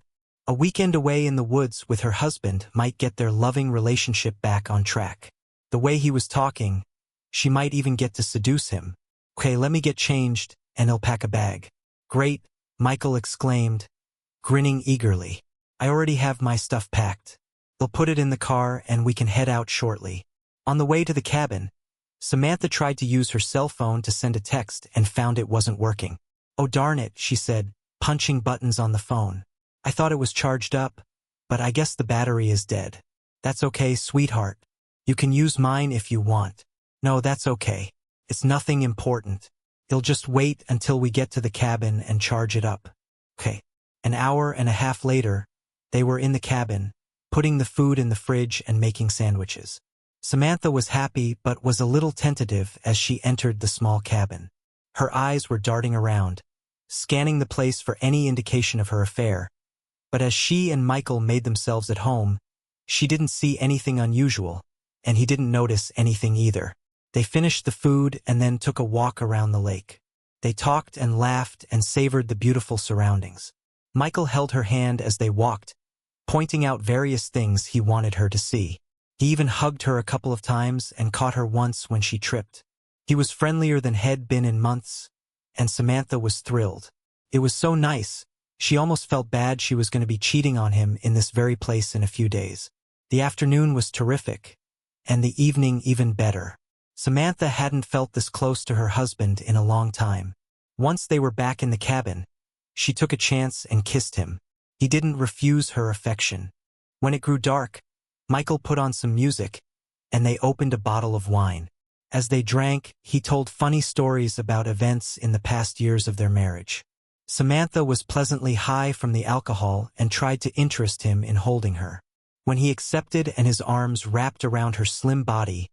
A weekend away in the woods with her husband might get their loving relationship back on track. The way he was talking, she might even get to seduce him. "Okay, let me get changed, and he'll pack a bag." "Great," Michael exclaimed, grinning eagerly. "I already have my stuff packed. They'll put it in the car and we can head out shortly." On the way to the cabin, Samantha tried to use her cell phone to send a text and found it wasn't working. "Oh darn it," she said, punching buttons on the phone. "I thought it was charged up, but I guess the battery is dead." "That's okay, sweetheart. You can use mine if you want." "No, that's okay. It's nothing important. It'll just wait until we get to the cabin and charge it up." "Okay." An hour and a half later, they were in the cabin, putting the food in the fridge and making sandwiches. Samantha was happy but was a little tentative as she entered the small cabin. Her eyes were darting around, scanning the place for any indication of her affair, but as she and Michael made themselves at home, she didn't see anything unusual, and he didn't notice anything either. They finished the food and then took a walk around the lake. They talked and laughed and savored the beautiful surroundings. Michael held her hand as they walked, pointing out various things he wanted her to see. He even hugged her a couple of times and caught her once when she tripped. He was friendlier than had been in months, and Samantha was thrilled. It was so nice, she almost felt bad she was going to be cheating on him in this very place in a few days. The afternoon was terrific, and the evening even better. Samantha hadn't felt this close to her husband in a long time. Once they were back in the cabin, she took a chance and kissed him. He didn't refuse her affection. When it grew dark, Michael put on some music, and they opened a bottle of wine. As they drank, he told funny stories about events in the past years of their marriage. Samantha was pleasantly high from the alcohol and tried to interest him in holding her. When he accepted and his arms wrapped around her slim body,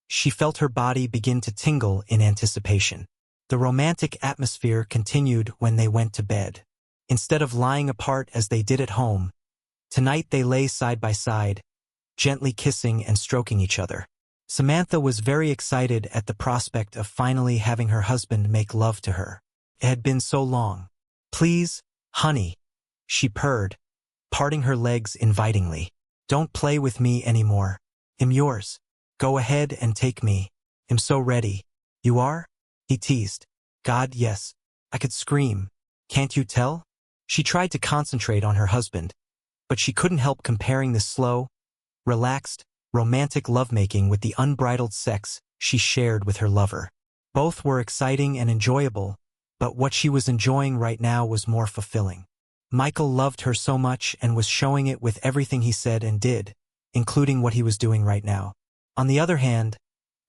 she felt her body begin to tingle in anticipation. The romantic atmosphere continued when they went to bed. Instead of lying apart as they did at home, tonight they lay side by side, gently kissing and stroking each other. Samantha was very excited at the prospect of finally having her husband make love to her. It had been so long. "Please, honey," she purred, parting her legs invitingly. "Don't play with me anymore. I'm yours. Go ahead and take me. I'm so ready." "You are?" he teased. "God, yes. I could scream. Can't you tell?" She tried to concentrate on her husband, but she couldn't help comparing this slow, relaxed, romantic lovemaking with the unbridled sex she shared with her lover. Both were exciting and enjoyable, but what she was enjoying right now was more fulfilling. Michael loved her so much and was showing it with everything he said and did, including what he was doing right now. On the other hand,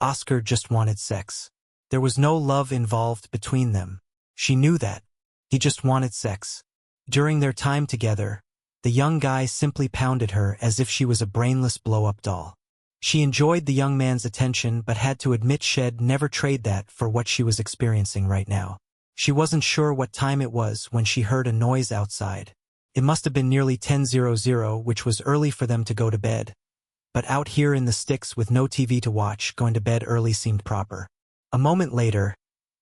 Oscar just wanted sex. There was no love involved between them. She knew that. He just wanted sex. During their time together, the young guy simply pounded her as if she was a brainless blow-up doll. She enjoyed the young man's attention but had to admit she'd never trade that for what she was experiencing right now. She wasn't sure what time it was when she heard a noise outside. It must have been nearly 10:00, which was early for them to go to bed. But out here in the sticks with no TV to watch, going to bed early seemed proper. A moment later,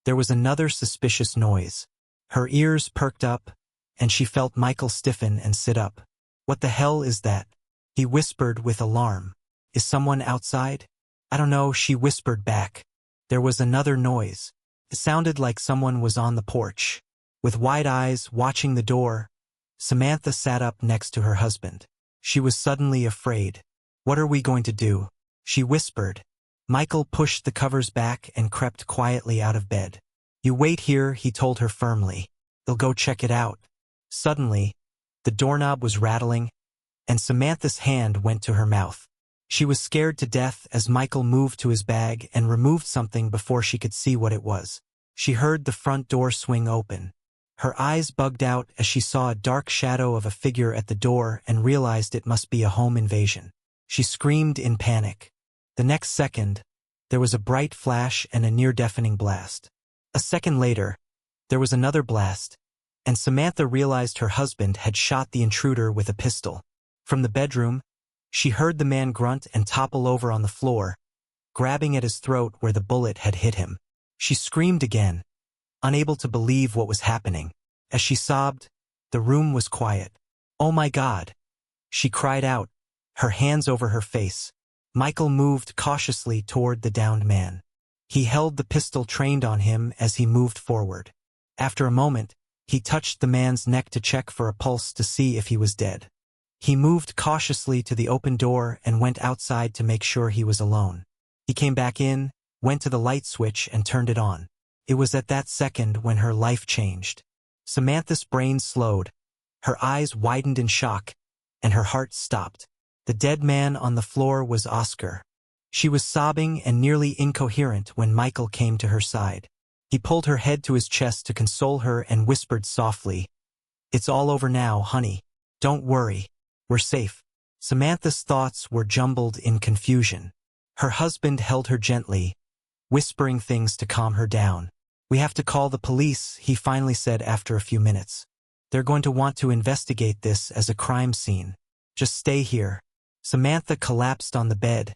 there was another suspicious noise. Her ears perked up, and she felt Michael stiffen and sit up. "What the hell is that?" he whispered with alarm. "Is someone outside?" "I don't know," she whispered back. There was another noise. It sounded like someone was on the porch. With wide eyes watching the door, Samantha sat up next to her husband. She was suddenly afraid. "What are we going to do?" she whispered. Michael pushed the covers back and crept quietly out of bed. "You wait here," he told her firmly. "They'll go check it out." Suddenly, the doorknob was rattling, and Samantha's hand went to her mouth. She was scared to death as Michael moved to his bag and removed something before she could see what it was. She heard the front door swing open. Her eyes bugged out as she saw a dark shadow of a figure at the door and realized it must be a home invasion. She screamed in panic. The next second, there was a bright flash and a near-deafening blast. A second later, there was another blast, and Samantha realized her husband had shot the intruder with a pistol. From the bedroom, she heard the man grunt and topple over on the floor, grabbing at his throat where the bullet had hit him. She screamed again, unable to believe what was happening. As she sobbed, the room was quiet. "Oh my God!" she cried out, her hands over her face. Michael moved cautiously toward the downed man. He held the pistol trained on him as he moved forward. After a moment, he touched the man's neck to check for a pulse to see if he was dead. He moved cautiously to the open door and went outside to make sure he was alone. He came back in, went to the light switch and turned it on. It was at that second when her life changed. Samantha's brain slowed, her eyes widened in shock, and her heart stopped. The dead man on the floor was Oscar. She was sobbing and nearly incoherent when Michael came to her side. He pulled her head to his chest to console her and whispered softly, "It's all over now, honey. Don't worry. We're safe." Samantha's thoughts were jumbled in confusion. Her husband held her gently, whispering things to calm her down. "We have to call the police," he finally said after a few minutes. "They're going to want to investigate this as a crime scene. Just stay here." Samantha collapsed on the bed,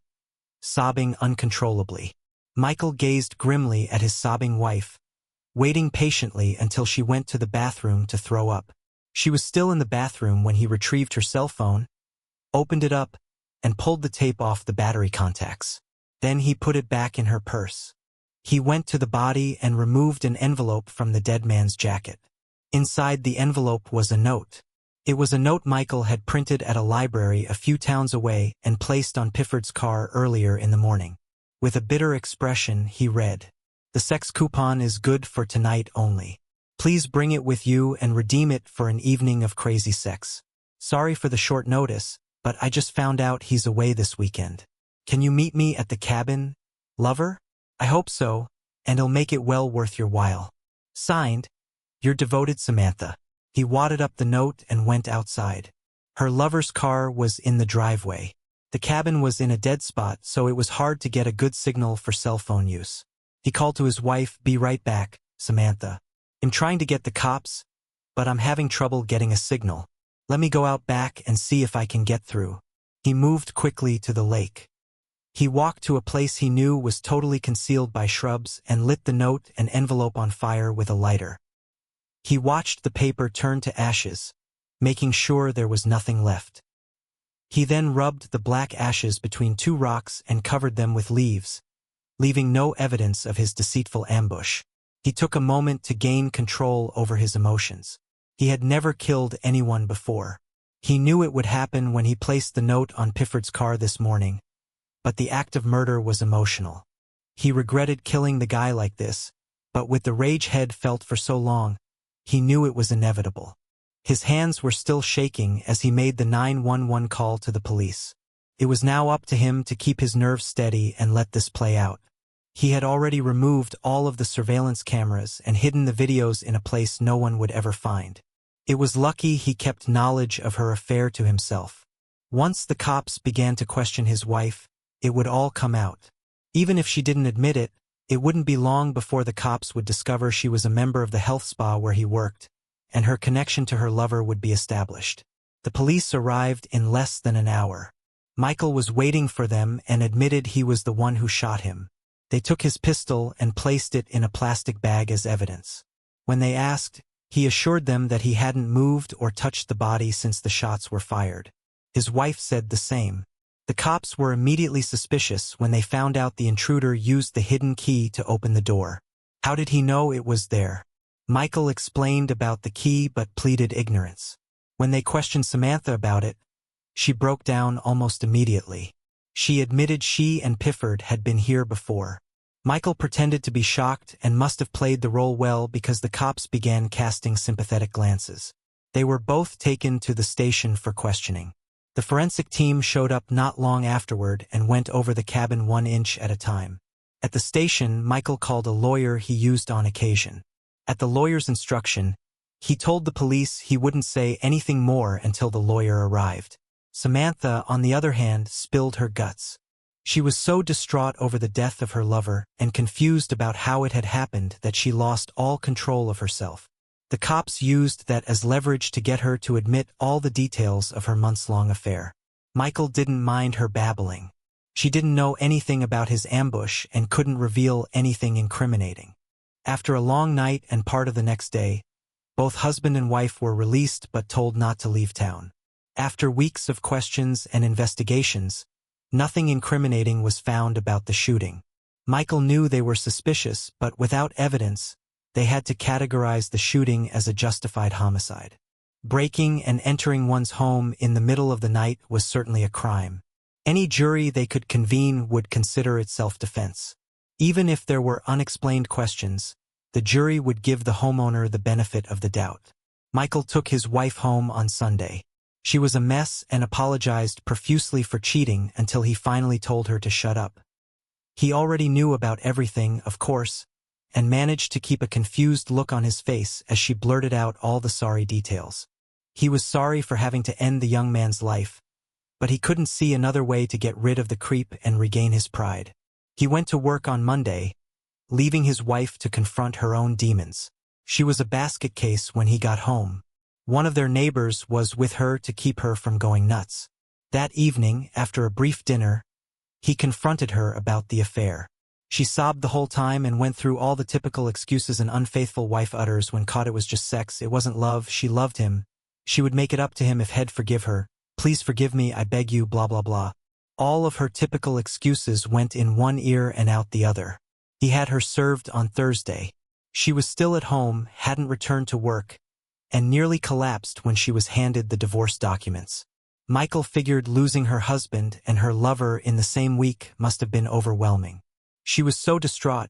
sobbing uncontrollably. Michael gazed grimly at his sobbing wife, waiting patiently until she went to the bathroom to throw up. She was still in the bathroom when he retrieved her cell phone, opened it up, and pulled the tape off the battery contacts. Then he put it back in her purse. He went to the body and removed an envelope from the dead man's jacket. Inside the envelope was a note. It was a note Michael had printed at a library a few towns away and placed on Pifford's car earlier in the morning. With a bitter expression, he read, "The sex coupon is good for tonight only. Please bring it with you and redeem it for an evening of crazy sex. Sorry for the short notice, but I just found out he's away this weekend. Can you meet me at the cabin, lover? I hope so, and it'll make it well worth your while. Signed, your devoted Samantha." He wadded up the note and went outside. Her lover's car was in the driveway. The cabin was in a dead spot, so it was hard to get a good signal for cell phone use. He called to his wife, "Be right back, Samantha. I'm trying to get the cops, but I'm having trouble getting a signal. Let me go out back and see if I can get through." He moved quickly to the lake. He walked to a place he knew was totally concealed by shrubs and lit the note and envelope on fire with a lighter. He watched the paper turn to ashes, making sure there was nothing left. He then rubbed the black ashes between two rocks and covered them with leaves, leaving no evidence of his deceitful ambush. He took a moment to gain control over his emotions. He had never killed anyone before. He knew it would happen when he placed the note on Pifford's car this morning, but the act of murder was emotional. He regretted killing the guy like this, but with the rage he'd felt for so long, he knew it was inevitable. His hands were still shaking as he made the 911 call to the police. It was now up to him to keep his nerves steady and let this play out. He had already removed all of the surveillance cameras and hidden the videos in a place no one would ever find. It was lucky he kept knowledge of her affair to himself. Once the cops began to question his wife, it would all come out. Even if she didn't admit it, it wouldn't be long before the cops would discover she was a member of the health spa where he worked, and her connection to her lover would be established. The police arrived in less than an hour. Michael was waiting for them and admitted he was the one who shot him. They took his pistol and placed it in a plastic bag as evidence. When they asked, he assured them that he hadn't moved or touched the body since the shots were fired. His wife said the same. The cops were immediately suspicious when they found out the intruder used the hidden key to open the door. How did he know it was there? Michael explained about the key but pleaded ignorance. When they questioned Samantha about it, she broke down almost immediately. She admitted she and Pifford had been here before. Michael pretended to be shocked and must have played the role well because the cops began casting sympathetic glances. They were both taken to the station for questioning. The forensic team showed up not long afterward and went over the cabin 1 inch at a time. At the station, Michael called a lawyer he used on occasion. At the lawyer's instruction, he told the police he wouldn't say anything more until the lawyer arrived. Samantha, on the other hand, spilled her guts. She was so distraught over the death of her lover and confused about how it had happened that she lost all control of herself. The cops used that as leverage to get her to admit all the details of her months-long affair. Michael didn't mind her babbling. She didn't know anything about his ambush and couldn't reveal anything incriminating. After a long night and part of the next day, both husband and wife were released but told not to leave town. After weeks of questions and investigations, nothing incriminating was found about the shooting. Michael knew they were suspicious, but without evidence, they had to categorize the shooting as a justified homicide. Breaking and entering one's home in the middle of the night was certainly a crime. Any jury they could convene would consider it self-defense. Even if there were unexplained questions, the jury would give the homeowner the benefit of the doubt. Michael took his wife home on Sunday. She was a mess and apologized profusely for cheating until he finally told her to shut up. He already knew about everything, of course, and managed to keep a confused look on his face as she blurted out all the sorry details. He was sorry for having to end the young man's life, but he couldn't see another way to get rid of the creep and regain his pride. He went to work on Monday, leaving his wife to confront her own demons. She was a basket case when he got home. One of their neighbors was with her to keep her from going nuts. That evening, after a brief dinner, he confronted her about the affair. She sobbed the whole time and went through all the typical excuses an unfaithful wife utters when caught. It was just sex, it wasn't love, she loved him. She would make it up to him if he'd forgive her. Please forgive me, I beg you, blah blah blah. All of her typical excuses went in one ear and out the other. He had her served on Thursday. She was still at home, hadn't returned to work, and nearly collapsed when she was handed the divorce documents. Michael figured losing her husband and her lover in the same week must have been overwhelming. She was so distraught.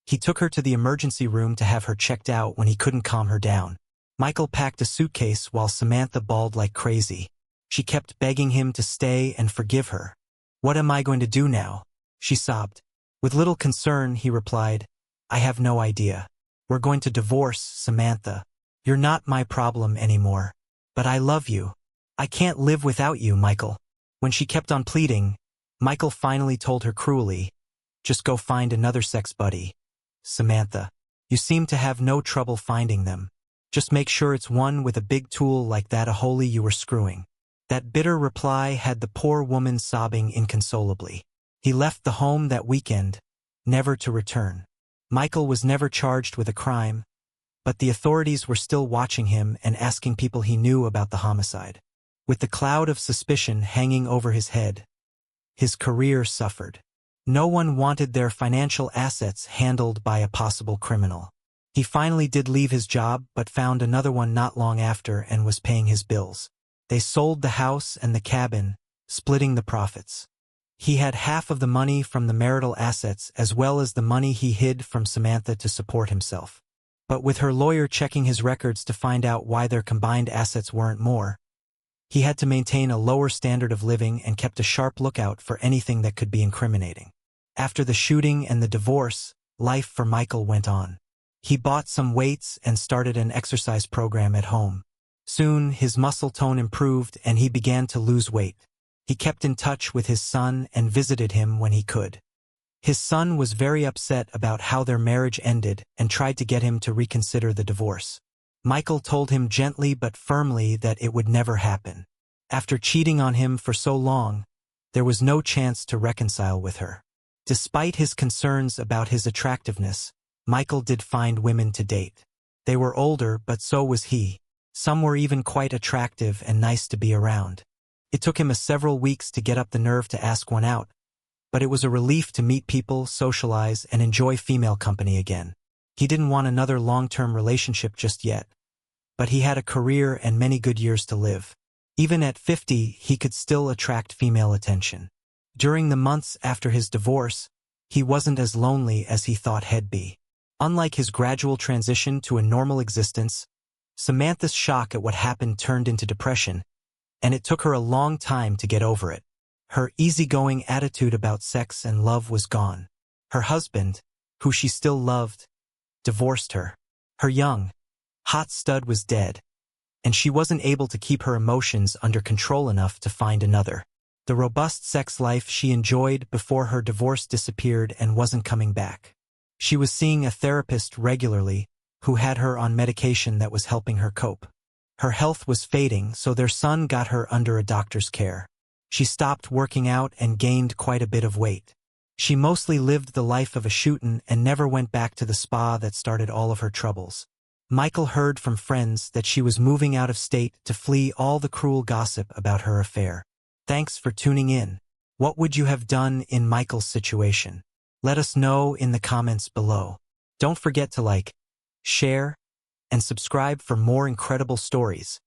He took her to the emergency room to have her checked out when he couldn't calm her down. Michael packed a suitcase while Samantha bawled like crazy. She kept begging him to stay and forgive her. What am I going to do now? She sobbed. With little concern, he replied, I have no idea. We're going to divorce, Samantha. You're not my problem anymore. But I love you. I can't live without you, Michael. When she kept on pleading, Michael finally told her cruelly, just go find another sex buddy. Samantha, you seem to have no trouble finding them. Just make sure it's one with a big tool like that a holy you were screwing. That bitter reply had the poor woman sobbing inconsolably. He left the home that weekend, never to return. Michael was never charged with a crime, but the authorities were still watching him and asking people he knew about the homicide. With the cloud of suspicion hanging over his head, his career suffered. No one wanted their financial assets handled by a possible criminal. He finally did leave his job but found another one not long after and was paying his bills. They sold the house and the cabin, splitting the profits. He had half of the money from the marital assets as well as the money he hid from Samantha to support himself. But with her lawyer checking his records to find out why their combined assets weren't more, he had to maintain a lower standard of living and kept a sharp lookout for anything that could be incriminating. After the shooting and the divorce, life for Michael went on. He bought some weights and started an exercise program at home. Soon, his muscle tone improved and he began to lose weight. He kept in touch with his son and visited him when he could. His son was very upset about how their marriage ended and tried to get him to reconsider the divorce. Michael told him gently but firmly that it would never happen. After cheating on him for so long, there was no chance to reconcile with her. Despite his concerns about his attractiveness, Michael did find women to date. They were older, but so was he. Some were even quite attractive and nice to be around. It took him several weeks to get up the nerve to ask one out, but it was a relief to meet people, socialize, and enjoy female company again. He didn't want another long-term relationship just yet, but he had a career and many good years to live. Even at 50, he could still attract female attention. During the months after his divorce, he wasn't as lonely as he thought he'd be. Unlike his gradual transition to a normal existence, Samantha's shock at what happened turned into depression, and it took her a long time to get over it. Her easygoing attitude about sex and love was gone. Her husband, who she still loved, divorced her. Her young, hot stud was dead, and she wasn't able to keep her emotions under control enough to find another. The robust sex life she enjoyed before her divorce disappeared and wasn't coming back. She was seeing a therapist regularly who had her on medication that was helping her cope. Her health was fading, so their son got her under a doctor's care. She stopped working out and gained quite a bit of weight. She mostly lived the life of a shootin' and never went back to the spa that started all of her troubles. Michael heard from friends that she was moving out of state to flee all the cruel gossip about her affair. Thanks for tuning in. What would you have done in Michael's situation? Let us know in the comments below. Don't forget to like, share, and subscribe for more incredible stories.